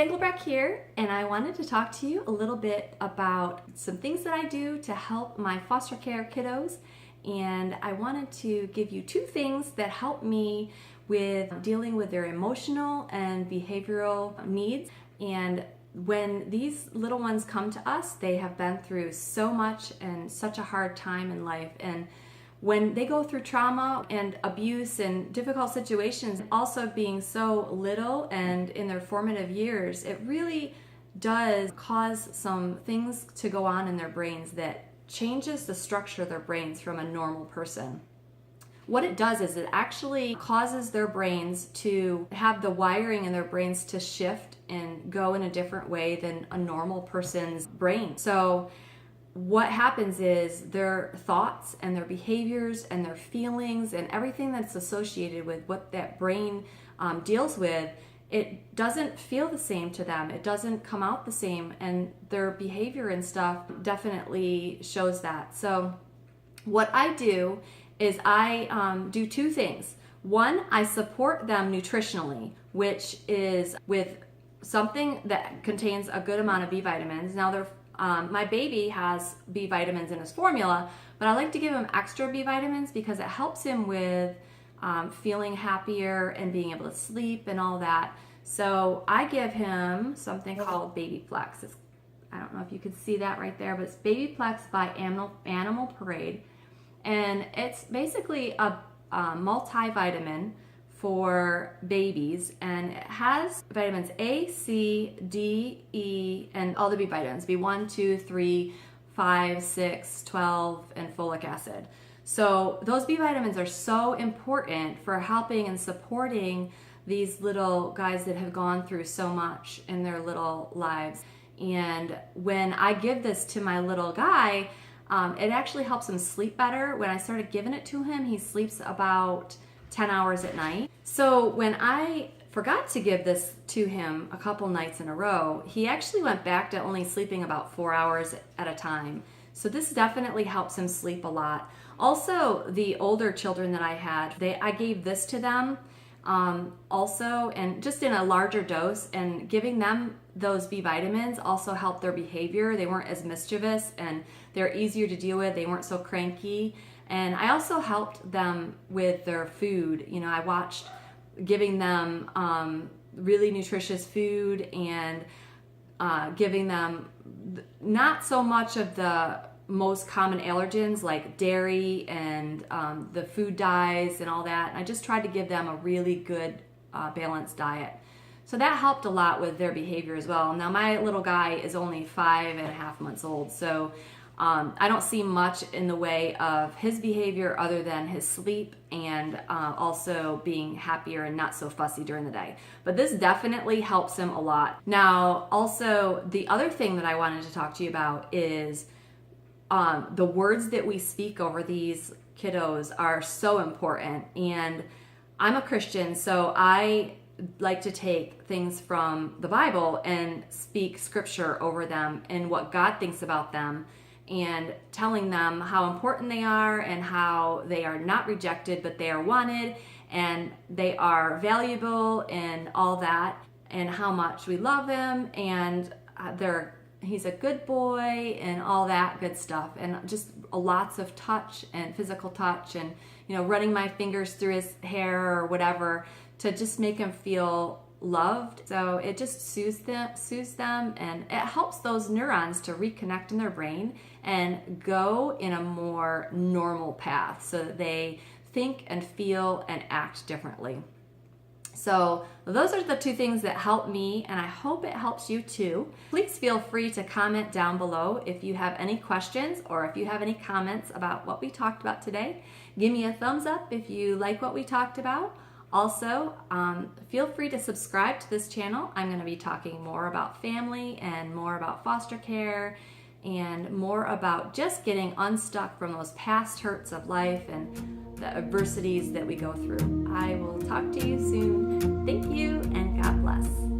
Engelbrecht here, and I wanted to talk to you a little bit about some things that I do to help my foster care kiddos. And I wanted to give you 2 things that help me with dealing with their emotional and behavioral needs. And when these little ones come to us, they have been through so much and such a hard time in life. And when they go through trauma and abuse and difficult situations, also being so little and in their formative years, it really does cause some things to go on in their brains that changes the structure of their brains from a normal person. What it does is it actually causes their brains to have the wiring in their brains to shift and go in a different way than a normal person's brain. So what happens is their thoughts and their behaviors and their feelings and everything that's associated with what that brain deals with, it doesn't feel the same to them. It doesn't come out the same, and their behavior and stuff definitely shows that. So what I do is I do 2 things. One, I support them nutritionally, which is with something that contains a good amount of B vitamins. Now, my baby has B vitamins in his formula, but I like to give him extra B vitamins because it helps him with feeling happier and being able to sleep and all that. So I give him something called Baby Plex. I don't know if you can see that right there, but it's Baby Plex by Animal Parade. And it's basically a multivitamin for babies, and it has vitamins A, C, D, E, and all the B vitamins, B1, 2, 3, 5, 6, 12, and folic acid. So those B vitamins are so important for helping and supporting these little guys that have gone through so much in their little lives. And when I give this to my little guy, it actually helps him sleep better. When I started giving it to him, he sleeps about 10 hours at night. So when I forgot to give this to him a couple nights in a row, he actually went back to only sleeping about 4 hours at a time. So this definitely helps him sleep a lot. Also, the older children that I had, I gave this to them also, and just in a larger dose, and giving them those B vitamins also helped their behavior. They weren't as mischievous and they're easier to deal with. They weren't so cranky. And I also helped them with their food. You know, I watched giving them really nutritious food and giving them not so much of the most common allergens like dairy and the food dyes and all that. I just tried to give them a really good balanced diet. So that helped a lot with their behavior as well. Now my little guy is only 5.5 months old, so I don't see much in the way of his behavior other than his sleep and also being happier and not so fussy during the day. But this definitely helps him a lot. Now, also, the other thing that I wanted to talk to you about is the words that we speak over these kiddos are so important. And I'm a Christian, so I like to take things from the Bible and speak scripture over them and what God thinks about them, and telling them how important they are and how they are not rejected, but they are wanted and they are valuable and all that, and how much we love them and he's a good boy and all that good stuff, and just lots of touch and physical touch and, you know, running my fingers through his hair or whatever to just make him feel loved. So it just soothes them, and it helps those neurons to reconnect in their brain and go in a more normal path so that they think and feel and act differently. So those are the 2 things that help me, and I hope it helps you too. Please feel free to comment down below if you have any questions or if you have any comments about what we talked about today. Give me a thumbs up if you like what we talked about. Also, feel free to subscribe to this channel. I'm going to be talking more about family and more about foster care and more about just getting unstuck from those past hurts of life and the adversities that we go through. I will talk to you soon. Thank you, and God bless.